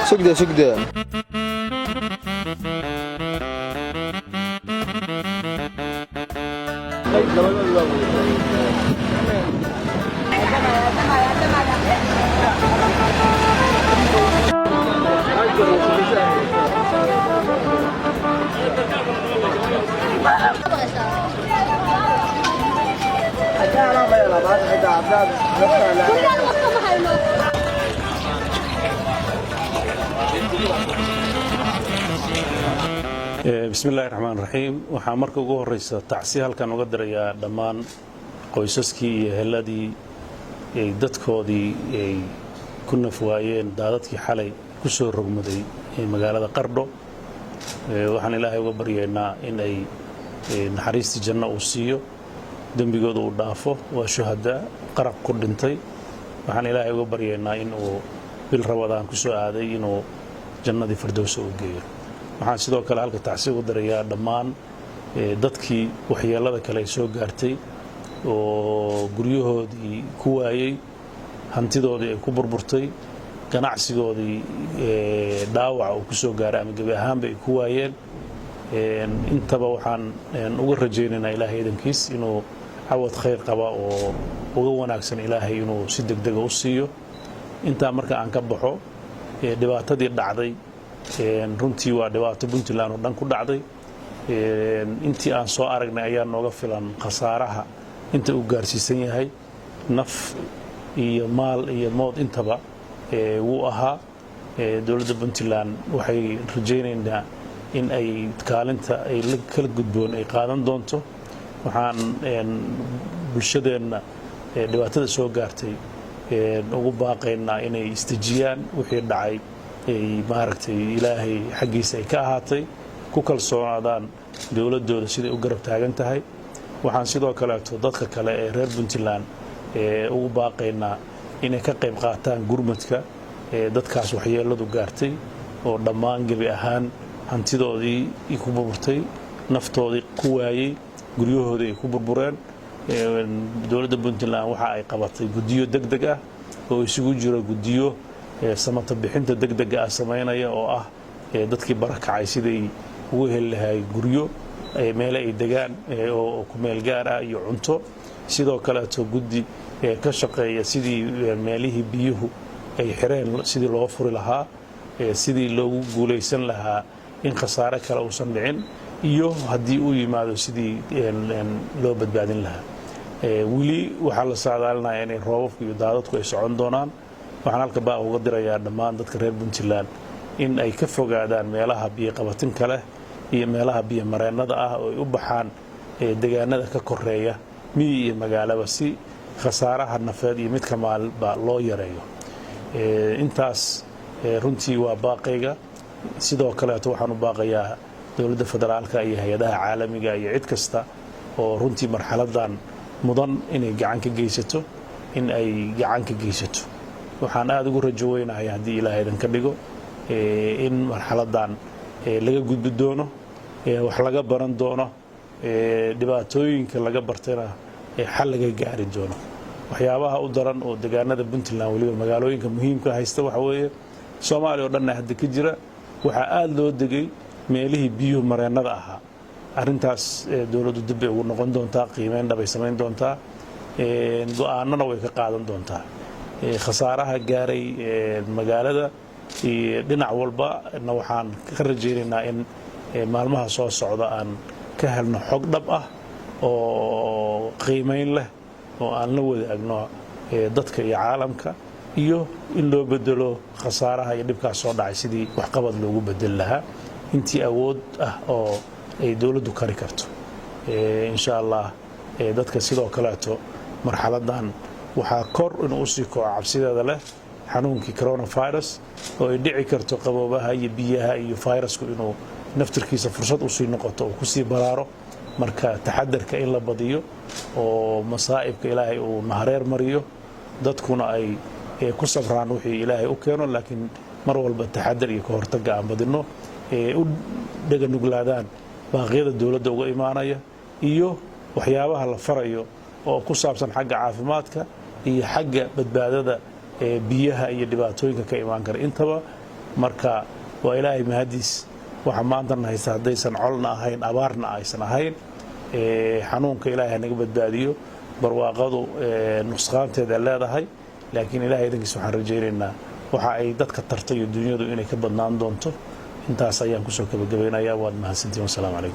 سجدة سجدة بسم الله الرحمن الرحيم waxaa marka ugu horeysa tacsi halkan uga dirayaa dhammaan qoysaskii iyo heladii ay dadkoodii ay ku nafwaayeen daadadkii xalay ku soo rogmaday magaalada Qardho waxaan Ilaahay uga baryeynaa in ay naxariistii janno uu siiyo dambigooda uu dhaafo waa shuhada qaraq ku dhintay waxaan Ilaahay uga baryeynaa in uu bil Ramadaan ku soo aaday inuu jannadii Firdaws u geeyo waxaan sidoo kale halka tacsi uga dirayaa dhammaan dadkii waxyeelada kale soo gaartay oo guryahoodii ku waayay hantidoodii ay ku burburtay ganacsigoodii dhaawac uu ku soo gaaray ama gabi ahaanba ay ku waayeen intaba waxaan uga rajaynaynaa Ilaahay idankiis inuu cawad khayr qaba oo uga wanaagsan Ilaahay inuu si degdeg ah u siiyo inta marka aan ka baxo dhibaatadii dhacday runtii waa dhibaato Puntland oo dhan ku dhacday intii aan soo aragnay ayaa nooga filan khasaaraha inta uu gaarsiisan yahay naf iyo maal iyo mood intaba wuu ahaa dawladda Puntland waxay rajaynaynaa in ay kaalinta ay kala gudboon ay qaadan doonto waxaan bulshadeena dhibaatada soo gaartay ugu baaqaynaa inay istijiyaan wixii dhacay ay maaragtay Ilaahay xaqiisa ay ka ahaatay ku kalsoonaadaan dawladooda siday u garab taagan tahay waxaan sidoo kale dadka kale ee reer Puntland ugu baaqaynaa inay ka qayb qaataan gurmadka dadkaas waxyeeladu gaartay oo dhammaan gabi ahaan hantidoodii ku burburtay naftoodii ku waayay guryahoodii ay ku burbureen dawladda Puntland waxa ay qabatay guddiyo degdeg ah oo isugu jira guddiyo samata bixinta degdeg ah sameynaya oo ah dadkii barakacay sidii ugu heli lahaay guryo meel ay degaan oo ku meel gaar ah iyo cunto sidoo kale guddi ka shaqeeya sidii meelihii biyuhu ay xireen sidii loo furi lahaa sidii loogu guuleysan lahaa in khasaare kale uusan dhicin iyo haddii uu yimaado sidii loo badbaadin lahaa wili waxa la saadaalinayaa in roobabku iyo daadadku ay socon doonaan waxaan halka baa uga dirayaa dhammaan dadka reer Puntland in ay ka fogaadaan meelaha biyo qabatin kale iyo meelaha biyo mareennada ah oo ay u baxaan deegaanada ka koreeya miyi iyo magaalaba si khasaaraha nafeed iyo midka maalba loo yareeyo intaas runtii waa baaqayga sidoo kale waxaan u baaqayaa dawladda federaalka iyo hay'adaha caalamiga iyo cid kasta oo runtii marxaladan mudan inay gacan ka geysato in ay gacan ka geysato waxaan aad ugu rajo weynahay haddii Ilaahay idan ka dhigo in marxaladan laga gudbi doono wax laga baran doono dhibaatooyinka laga bartayna xal laga gaari doono waxyaabaha u daran oo deegaanada Puntland waliba magaalooyinka muhiimka haysta waxa weeye Soomaaliya oo dhan hadda ka jira waxa aad loo degay meelihii biyuhu mareennada ahaa arrintaas dawladdu dib ay ugu noqon doontaa qiimeyn dhab ay samayn doontaa go'aanana way ka qaadan doontaa khasaaraha gaaray magaalada iyo dhinac walba waxaan ka rajaynaynaa in maalmaha soo socda aan ka helno xog dhab ah oo qiimeyn leh oo aan la wadaagno dadka iyo caalamka iyo in loo bedelo khasaaraha iyo dhibkaas soo dhacay sidii waxqabad loogu bedeli lahaa intii awood ah oo ay dawladdu kari karto insha Allah dadka sidoo kaleeto marxaladan waxaa kor inuu sii kaco cabsideeda leh xanuunkii coronavirus oo ay dhici karto qaboobaha iyo biyaha iyo virusku inuu naftirkiisa fursad u sii noqoto oo ku sii baraaro marka taxadarka in la badiyo oo masaa'ibka ilaahay uu nahareer mariyo dadkuna ay ku sabraan wixii ilaahay u keeno laakiin mar walba taxadar iyo ka hortagga aan badino u dhaga nuglaadaan baaqyada dawladda uga imaanaya iyo waxyaabaha la farayo oo ku saabsan xagga caafimaadka iyo xagga badbaadada biyaha iyo dhibaatooyinka ka imaan kara intaba marka waa ilaahay mahadiis waxa maanta haysta haddaysan colna ahayn abaarna aysan ahayn xanuunka ilaahay naga badbaadiyo barwaaqadu nusqaanteeda leedahay laakiin ilaahay idankiisa waxaan rajaynaynaa waxa ay dadka tartay iyo dunyadu inay ka badnaan doonto intaas ayaan ku soo gabagabeynayaa waad mahadsantihiin wasalaamu calaykum